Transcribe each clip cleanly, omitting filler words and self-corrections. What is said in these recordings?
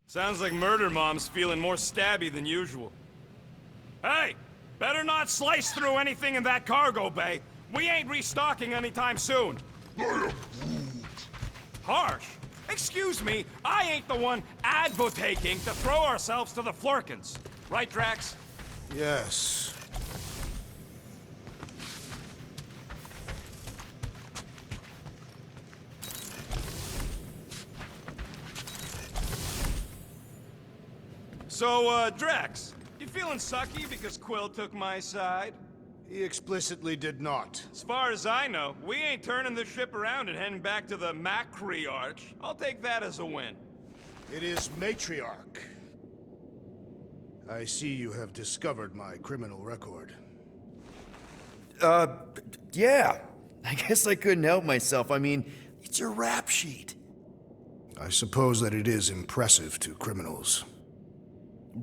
Sounds like Murder Mom's feeling more stabby than usual. Hey! Better not slice through anything in that cargo bay. We ain't restocking anytime soon. Harsh? Excuse me, I ain't the one advocating to throw ourselves to the Flurkins. Right, Drax? Yes. So, Drax, you feeling sucky because Quill took my side? He explicitly did not. As far as I know, we ain't turning this ship around and heading back to the Matriarch. I'll take that as a win. It is Matriarch. I see you have discovered my criminal record. Yeah. I guess I couldn't help myself. I mean, it's your rap sheet. I suppose that it is impressive to criminals.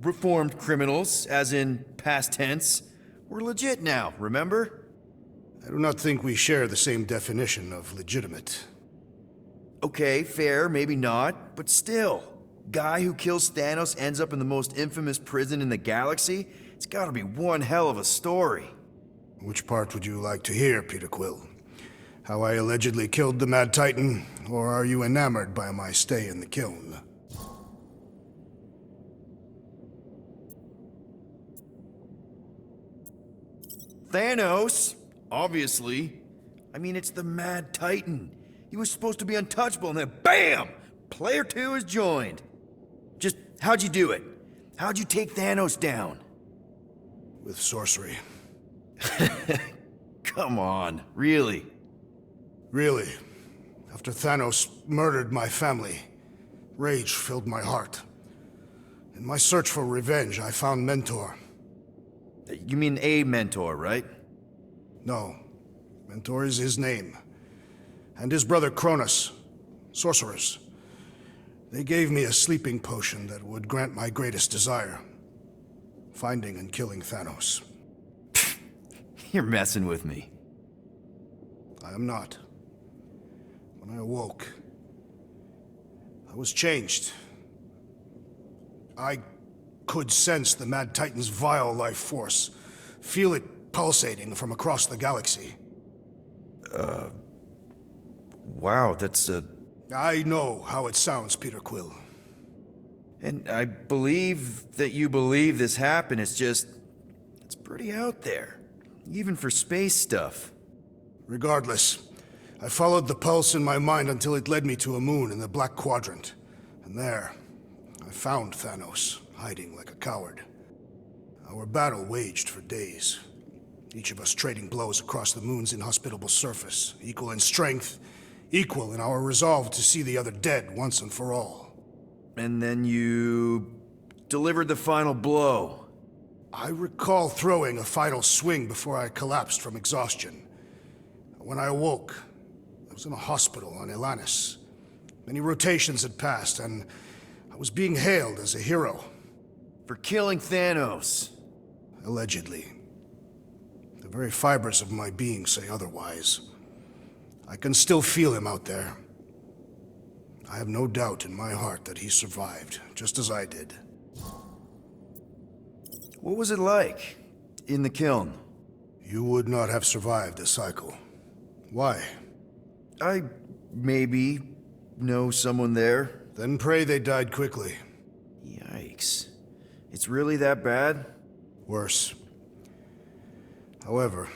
Reformed criminals, as in past tense. We're legit now, remember? I do not think we share the same definition of legitimate. Okay, fair, maybe not, but still. Guy who kills Thanos ends up in the most infamous prison in the galaxy? It's gotta be one hell of a story. Which part would you like to hear, Peter Quill? How I allegedly killed the Mad Titan, or are you enamored by my stay in the kiln? Thanos, obviously. I mean, it's the Mad Titan. He was supposed to be untouchable, and then BAM! Player 2 is joined. Just, how'd you do it? How'd you take Thanos down? With sorcery. Come on, really? Really. After Thanos murdered my family, rage filled my heart. In my search for revenge, I found Mentor. You mean a mentor, right? No. Mentor is his name. And his brother Cronus. Sorcerers. They gave me a sleeping potion that would grant my greatest desire. Finding and killing Thanos. You're messing with me. I am not. When I awoke, I was changed. I could sense the Mad Titan's vile life force, feel it pulsating from across the galaxy. Wow, that's I know how it sounds, Peter Quill. And I believe that you believe this happened. It's pretty out there. Even for space stuff. Regardless, I followed the pulse in my mind until it led me to a moon in the Black Quadrant. And there, I found Thanos, hiding like a coward. Our battle waged for days. Each of us trading blows across the moon's inhospitable surface, equal in strength, equal in our resolve to see the other dead once and for all. And then you delivered the final blow. I recall throwing a final swing before I collapsed from exhaustion. When I awoke, I was in a hospital on Elanis. Many rotations had passed, and I was being hailed as a hero. For killing Thanos. Allegedly. The very fibers of my being say otherwise. I can still feel him out there. I have no doubt in my heart that he survived, just as I did. What was it like in the kiln? You would not have survived the cycle. Why? I maybe know someone there. Then pray they died quickly. Yikes. It's really that bad? Worse. However,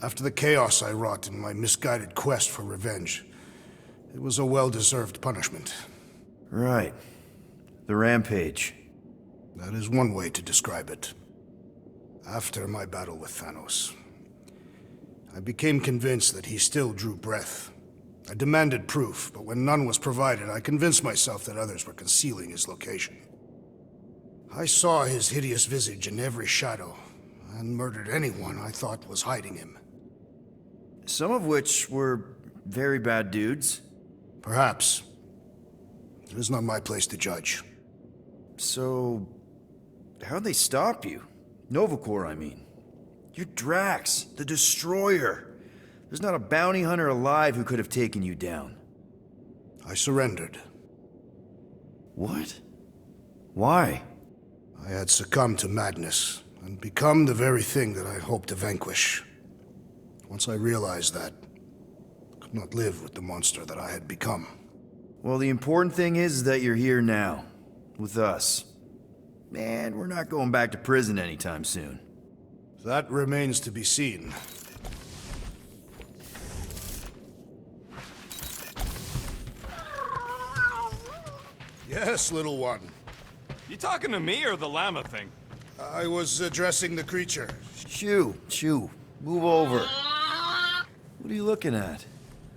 after the chaos I wrought in my misguided quest for revenge, it was a well-deserved punishment. Right. The rampage. That is one way to describe it. After my battle with Thanos, I became convinced that he still drew breath. I demanded proof, but when none was provided, I convinced myself that others were concealing his location. I saw his hideous visage in every shadow, and murdered anyone I thought was hiding him. Some of which were very bad dudes. Perhaps. It is not my place to judge. So, how'd they stop you? Nova Corps, I mean. You're Drax, the Destroyer. There's not a bounty hunter alive who could have taken you down. I surrendered. What? Why? I had succumbed to madness and become the very thing that I hoped to vanquish. Once I realized that, I could not live with the monster that I had become. Well, the important thing is that you're here now, with us. And we're not going back to prison anytime soon. That remains to be seen. Yes, little one. You talking to me or the llama thing? I was addressing the creature. Shoo, move over. What are you looking at?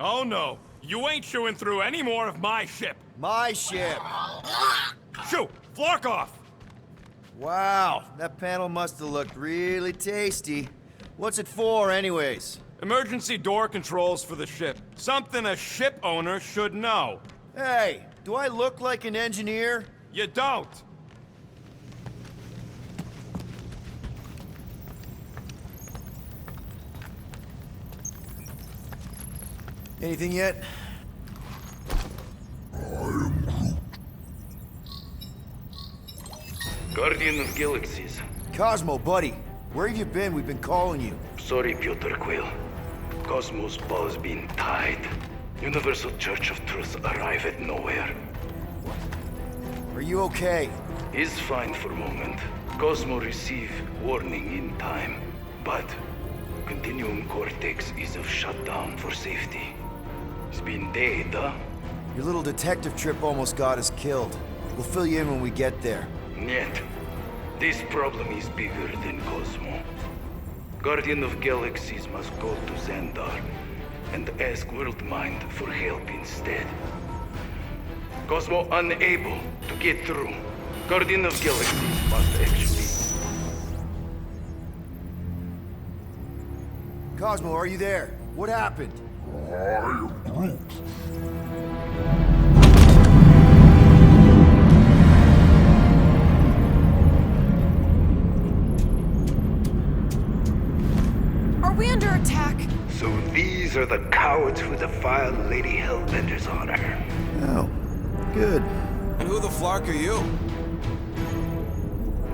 Oh no, you ain't chewing through any more of my ship. My ship! Shoo, flark off! Wow, that panel must have looked really tasty. What's it for, anyways? Emergency door controls for the ship. Something a ship owner should know. Hey, do I look like an engineer? You don't. Anything yet? Guardian of Galaxies. Cosmo, buddy, where have you been? We've been calling you. Sorry, Piotr Quill. Cosmos ball's been tied. Universal Church of Truth arrive at nowhere. Are you okay? Is fine for moment. Cosmo receive warning in time. But Continuum Cortex is of shutdown for safety. It's been dead, huh? Your little detective trip almost got us killed. We'll fill you in when we get there. Yet, this problem is bigger than Cosmo. Guardian of Galaxies must go to Xandar and ask Worldmind for help instead. Cosmo unable to get through. Guardian of Galaxies must actually... Cosmo, are you there? What happened? Are we under attack? So these are the cowards who defiled Lady Hellbender's honor. Oh, good. And who the flark are you?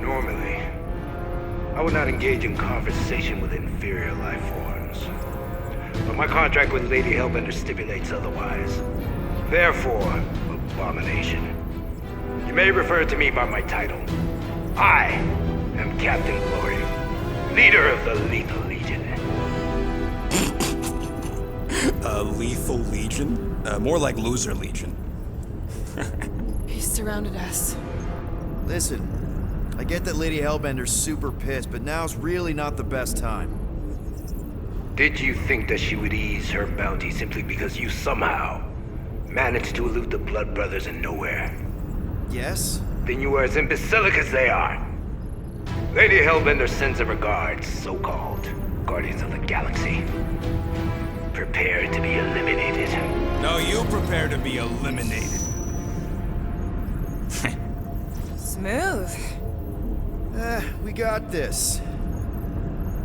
Normally, I would not engage in conversation with inferior life forms. But my contract with Lady Hellbender stipulates otherwise. Therefore, abomination. You may refer to me by my title. I am Captain Glory, leader of the Lethal Legion. Lethal Legion? More like Loser Legion. He surrounded us. Listen, I get that Lady Hellbender's super pissed, but now's really not the best time. Did you think that she would ease her bounty simply because you somehow managed to elude the Blood Brothers in nowhere? Yes? Then you are as imbecilic as they are. Lady Hellbender sends her regards, so-called Guardians of the Galaxy. Prepare to be eliminated. No, you prepare to be eliminated. Smooth. We got this.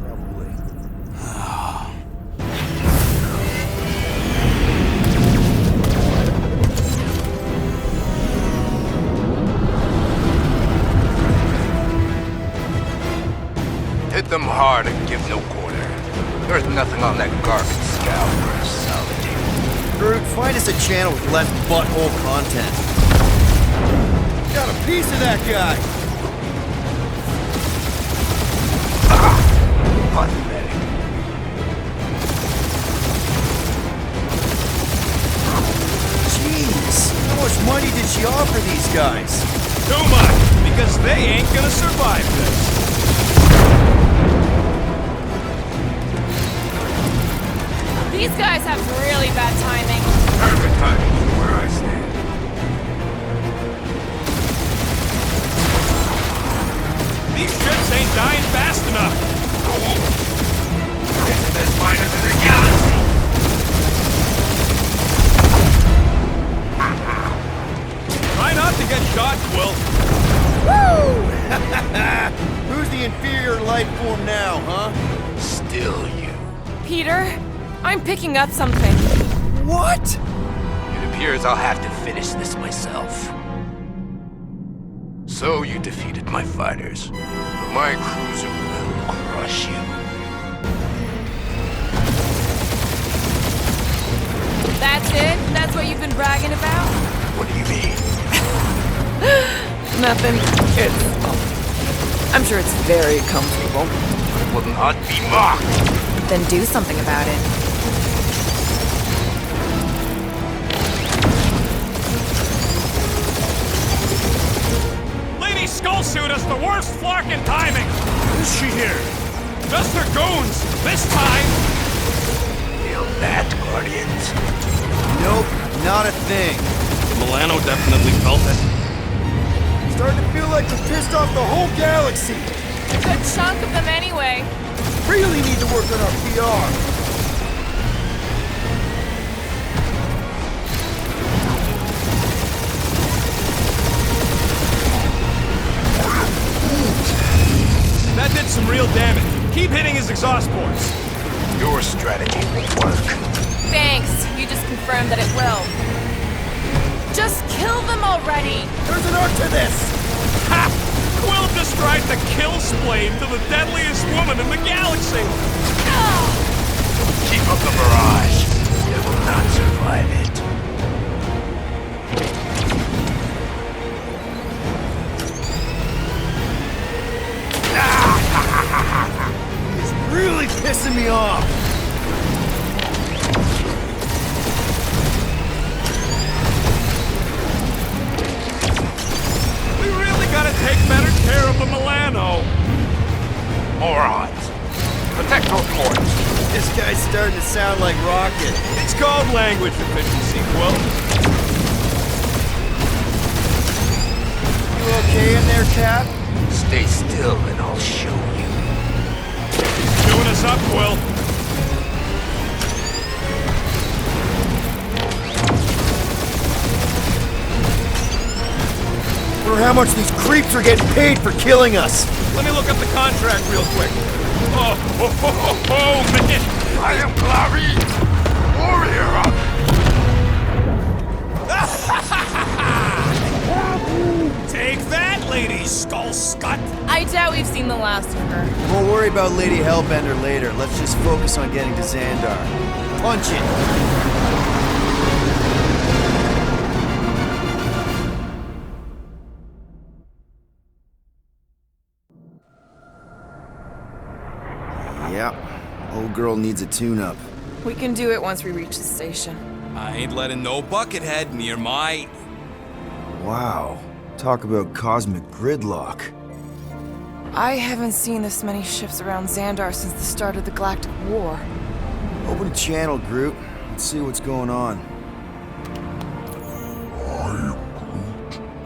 Probably. Hit them hard and give no quarter. There's nothing on that garbage scout for us salvaging. Groot, find us a channel with less butthole content. Got a piece of that guy! Pathetic. Jeez, how much money did she offer these guys? Too much, because they ain't gonna survive this. These guys have really bad timing. Perfect timing for where I stand. These ships ain't dying fast enough. Isn't as minor than the galaxy? Try not to get shot, Quill. Woo! Who's the inferior life form now, huh? Still you. Peter, I'm picking up something. What? It appears I'll have to finish this myself. So you defeated my fighters. But my cruiser will crush you. That's it? That's what you've been bragging about? What do you mean? Nothing. I'm sure it's very comfortable. Will not be mocked. Then do something about it. Lady Skullsuit has the worst flarkin' timing! Is she here? Just her goons! This time! Feel that, Guardians? Nope, not a thing. Milano definitely felt it. Starting to feel like we pissed off the whole galaxy. A good chunk of them anyway. Really need to work on our PR. That did some real damage. Keep hitting his exhaust ports. Your strategy won't work. Thanks. You just confirmed that it will. Just kill them already! There's an arc to this! Ha! Quill described the kill splane to the deadliest woman in the galaxy! Keep up the barrage. They will not survive it. It's really pissing me off. We really gotta take better care of the Milano. Morons. Protect those ports. This guy's starting to sound like Rocket. It's called language efficiency, Quill. You okay in there, Cap? Stay still and I'll show you. Doing us up, Quill. Or how much these creeps are getting paid for killing us. Let me look up the contract real quick. Oh, man! I am Clary, warrior of... Take that, Lady Skullscut! I doubt we've seen the last of her. We'll worry about Lady Hellbender later. Let's just focus on getting to Xandar. Punch it! Yeah, old girl needs a tune-up. We can do it once we reach the station. I ain't letting no buckethead near my... Wow, talk about cosmic gridlock. I haven't seen this many ships around Xandar since the start of the Galactic War. Open a channel, Groot. Let's see what's going on.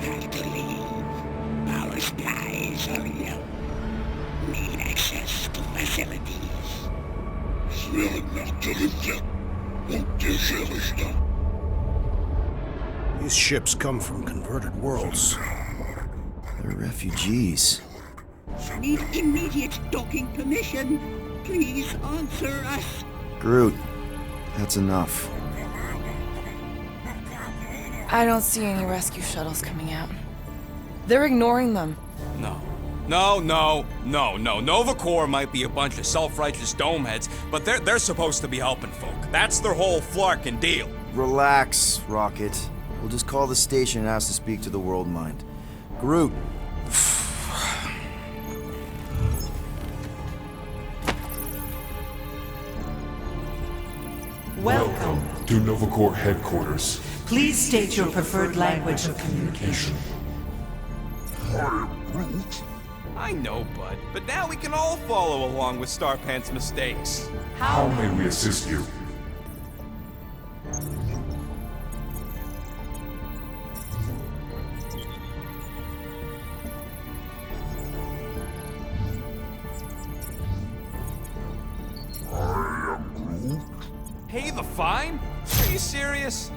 Have to leave. Our skies are yellow. Need access to facilities. These ships come from converted worlds. They're refugees. Need immediate docking permission. Please answer us. Groot, that's enough. I don't see any rescue shuttles coming out. They're ignoring them. No. Nova Corps might be a bunch of self-righteous domeheads, but they're supposed to be helping folk. That's their whole flarkin' deal. Relax, Rocket. We'll just call the station and ask to speak to the World Mind. Groot. Welcome to Nova Corps headquarters. Please state your preferred language of communication. I know, bud, but now we can all follow along with Starpant's mistakes. How may we assist you? Hey, the fine? Are you serious?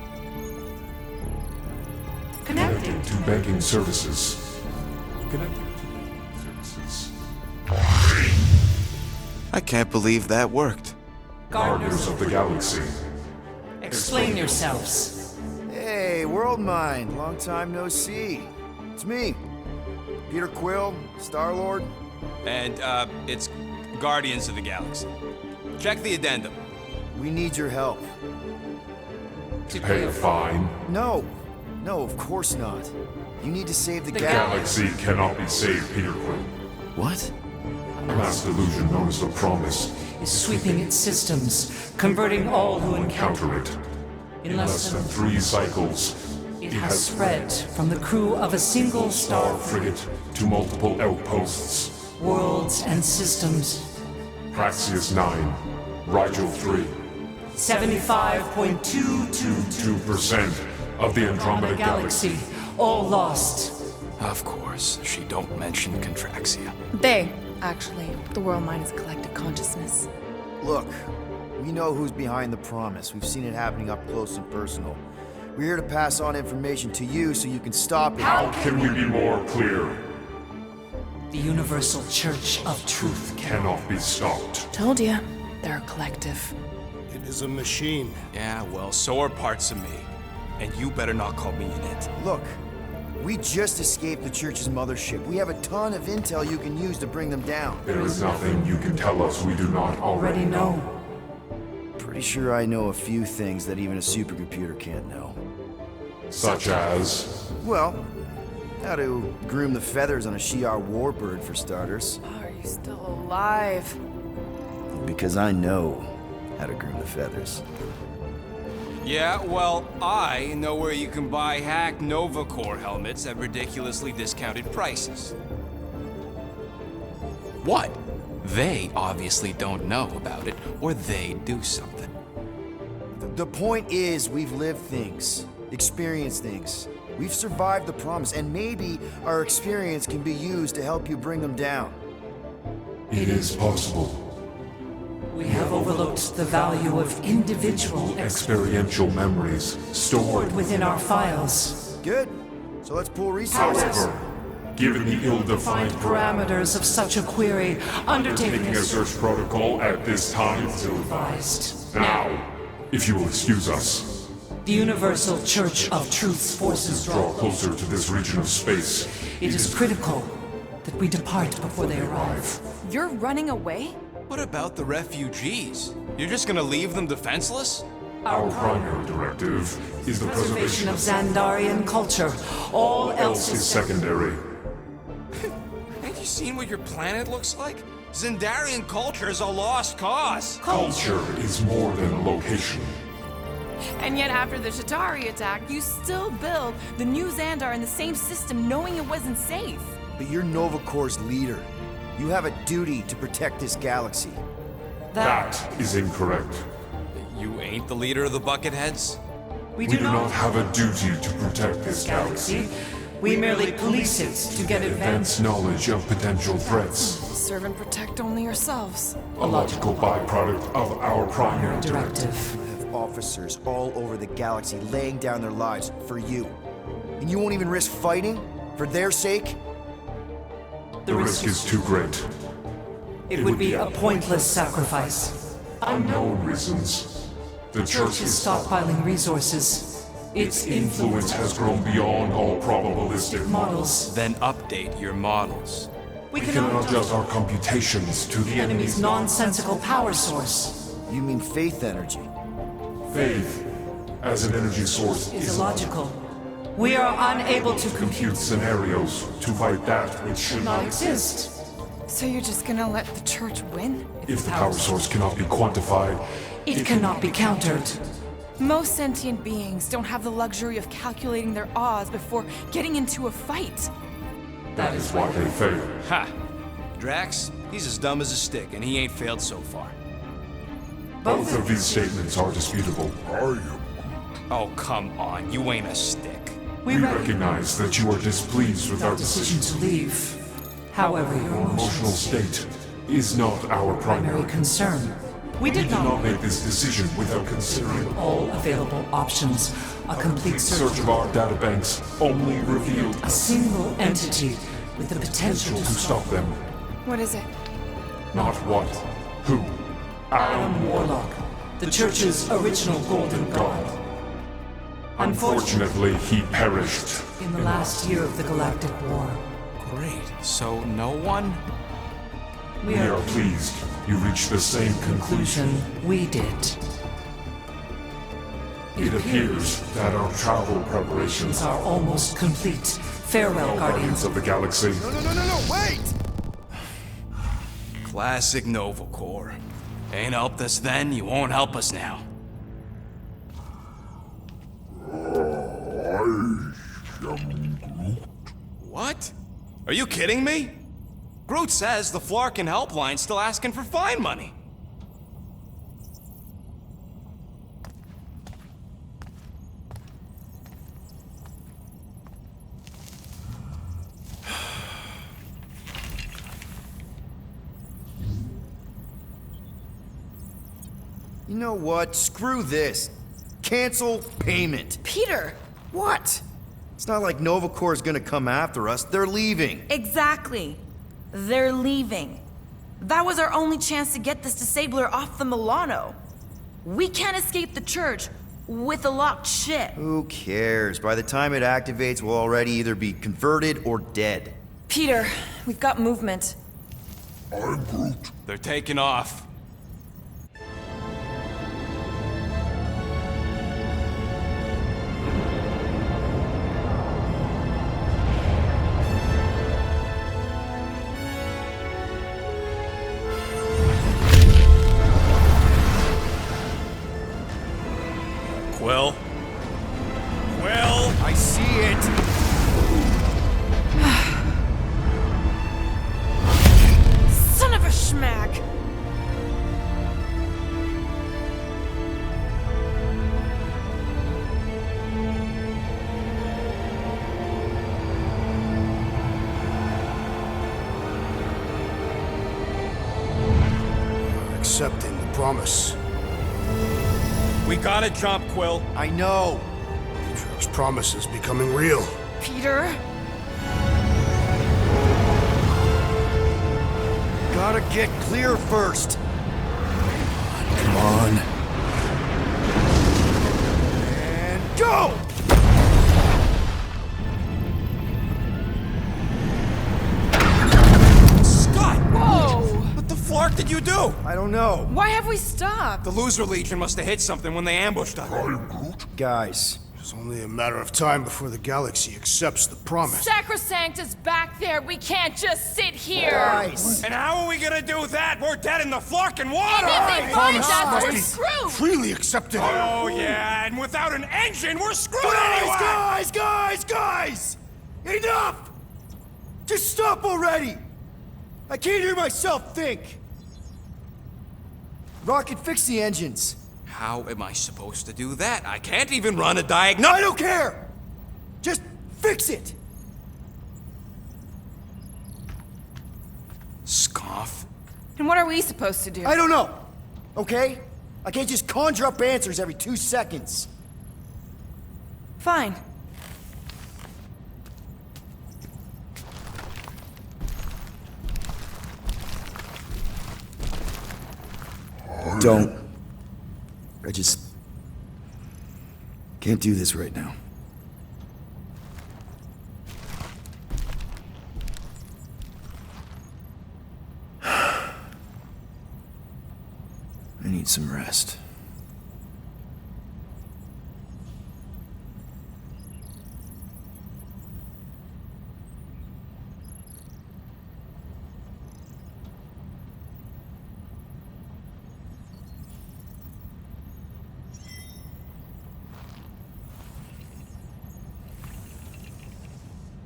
Connecting to banking services. Connecting to banking services. I can't believe that worked. Gardeners of the Galaxy. Explain yourselves. Hey, World Mind. Long time no see. It's me. Peter Quill, Star-Lord? And, it's Guardians of the Galaxy. Check the addendum. We need your help. To pay a fine? No, of course not. You need to save the Galaxy cannot be saved, Peter Quill. What? A mass delusion known as the Promise is sweeping its systems, converting all who encounter it. In less than 3 cycles, it has spread from the crew of a single star frigate to multiple outposts, worlds and systems. Praxius 9, Rigel 3. 75.222% of the Andromeda Galaxy. All lost. Of course, she don't mention Contraxia. They, actually. The world mind is collective consciousness. Look, we know who's behind the Promise. We've seen it happening up close and personal. We're here to pass on information to you so you can stop it. How can we be more clear? The Universal Church of Truth cannot be stopped. Told ya, they're a collective. It is a machine. Yeah, well, so are parts of me. And you better not call me in it. Look, we just escaped the Church's mothership. We have a ton of intel you can use to bring them down. There is nothing you can tell us we do not already know. Pretty sure I know a few things that even a supercomputer can't know. Such as? Well, how to groom the feathers on a Shi'ar warbird, for starters. Are you still alive? Because I know how to groom the feathers. Yeah, well, I know where you can buy hacked Nova Corps helmets at ridiculously discounted prices. What? They obviously don't know about it, or they do something. The point is, we've lived things, experienced things. We've survived the Promise, and maybe our experience can be used to help you bring them down. It is possible. We have overlooked the value of individual experiential memories stored within our files. Good. So let's pool resources. However, given the ill-defined parameters of such a query, undertaking a search protocol at this time is ill-advised. Now, if you will excuse us. The Universal Church of Truth's forces draw closer to this region of space. It is critical that we depart before they arrive. You're running away? What about the refugees? You're just gonna leave them defenseless? Our primary directive is the preservation of Xandarian culture. All else is secondary. Have you seen what your planet looks like? Xandarian culture is a lost cause. Culture is more than a location. And yet after the Shatari attack, you still build the new Xandar in the same system knowing it wasn't safe. But you're Nova Corps' leader. You have a duty to protect this galaxy. That is incorrect. You ain't the leader of the Bucketheads? We do not have a duty to protect this galaxy. We merely police it to get advanced knowledge of potential threats. Serve and protect only yourselves. A logical byproduct of our primary directive. You have officers all over the galaxy laying down their lives for you. And you won't even risk fighting? For their sake? The risk is too great. It would be a pointless sacrifice. Unknown reasons. The Church is stockpiling resources. Its influence has grown beyond all probabilistic models. Then update your models. We cannot adjust our computations to the enemy's nonsensical power source. You mean faith energy? Faith, as an energy source, is illogical. We are unable to compute scenarios to fight that which should not exist. So you're just gonna let the Church win? If the power source cannot be quantified, it cannot be countered. Most sentient beings don't have the luxury of calculating their odds before getting into a fight. That is why they fail. Ha! Drax, he's as dumb as a stick, and he ain't failed so far. Both of these statements are disputable. Are you? Oh, come on, you ain't a stick. We recognize that you are displeased with our decision to leave. However, your emotional state is not our primary concern. We did not make this decision without considering all available options. A complete search of our databanks only revealed a single entity with the potential to stop them. What is it? Not what, who. Adam Warlock, the Church's original Golden God. Unfortunately, he perished in the last year of the Galactic War. Great. So no one? We are pleased you reached the same conclusion. We did. It appears that our travel preparations Are almost complete. Farewell, Guardians. of the Galaxy. No, wait! Classic Nova Corps. Ain't helped us then, you won't help us now. What? Are you kidding me? Groot says the Flarkin helpline's still asking for fine money. You know what? Screw this. Cancel payment. Peter! What? It's not like Nova Corps is gonna come after us. They're leaving. Exactly. They're leaving. That was our only chance to get this disabler off the Milano. We can't escape the church with a locked ship. Who cares? By the time it activates, we'll already either be converted or dead. Peter, we've got movement. They're taking off. Quill? Quill? I see it. Son of a schmack! Accepting the promise. We gotta jump, Quill. I know. Atrio's promise is becoming real. Peter? Gotta get clear first. Come on. And go! Scott! Whoa! What the flark did you do? I don't know. Why have we stopped? The Loser Legion must have hit something when they ambushed us. Guys, It's only a matter of time before the galaxy accepts the promise. Sacrosanct is back there. We can't just sit here. guys. And how are we gonna do that? We're dead in the flarkin' water! And if they find us, Must we're be screwed. freely accepted. Oh yeah, and without an engine, we're screwed anyway! Guys! Enough! Just stop already! I can't hear myself think. Rocket, fix the engines. How am I supposed to do that? I can't even run a I diagnostic. don't care! Just fix it! Scoff. And what are we supposed to do? I don't know, okay? I can't just conjure up answers every 2 seconds. Fine. Don't. I just can't do this right now. I need some rest.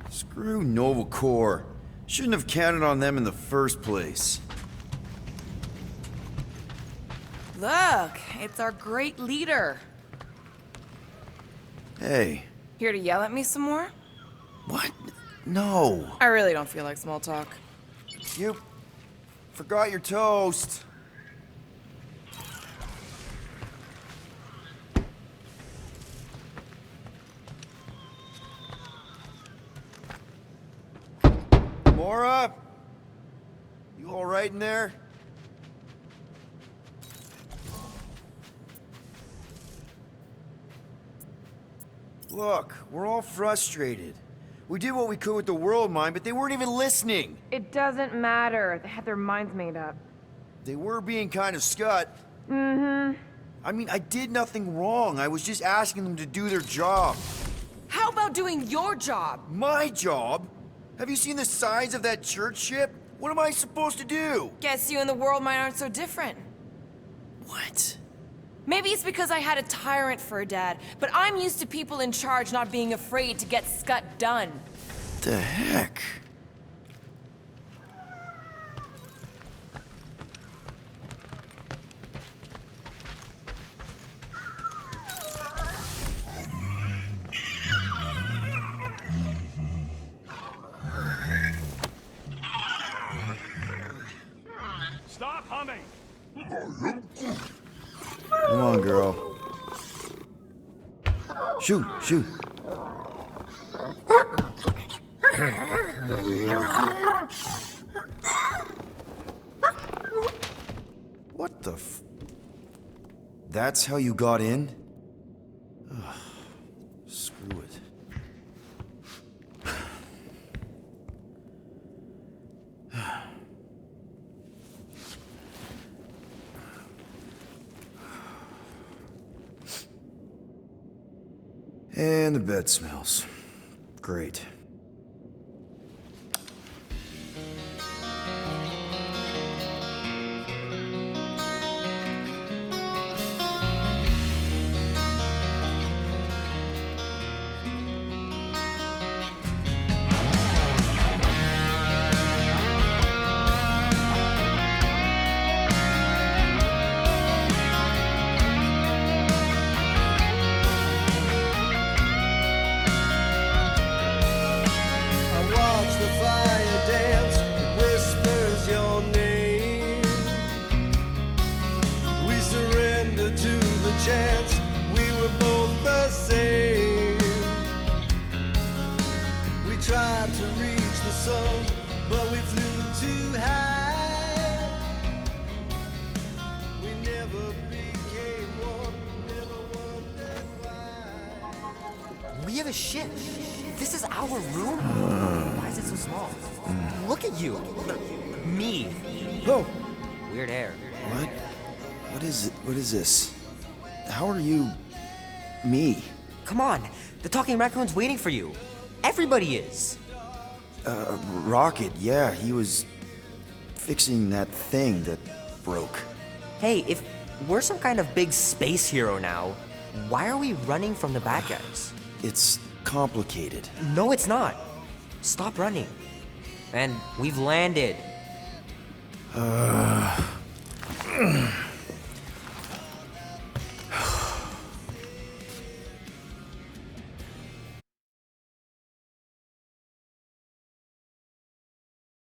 Screw Nova Corps. Shouldn't have counted on them in the first place. Look, it's our great leader. Hey, Here to yell at me some more? what? No. I really don't feel like small talk. You forgot your toast. Mora? You all right in there? Look, we're all frustrated. We did what we could with the world mine, but they weren't even listening. It doesn't matter. They had their minds made up. They were being kind of scut. Mm-hmm. I mean, I did nothing wrong. I was just asking them to do their job. How about doing your job? My job? Have you seen the size of that church ship? What am I supposed to do? Guess you and the world mine aren't so different. What? Maybe it's because I had a tyrant for a dad, but I'm used to people in charge not being afraid to get scut done. The heck? Stop humming! Come on, girl. Shoot, shoot. What the f... That's how you got in? Ugh, screw it. And the bed smells. Great. chance we were both the same. We tried to reach the sun, but we flew too high. We never became one, never wondered why. We have a ship. This is our room? Why is it so small? Look at you. Me. Oh. Weird hair. What? What is it? What is this? How are you... me? Come on. The talking raccoon's waiting for you. Everybody is. Rocket, yeah, he was fixing that thing that broke. Hey, if we're some kind of big space hero now, why are we running from the bad guys? It's complicated. No, it's not. Stop running. And we've landed.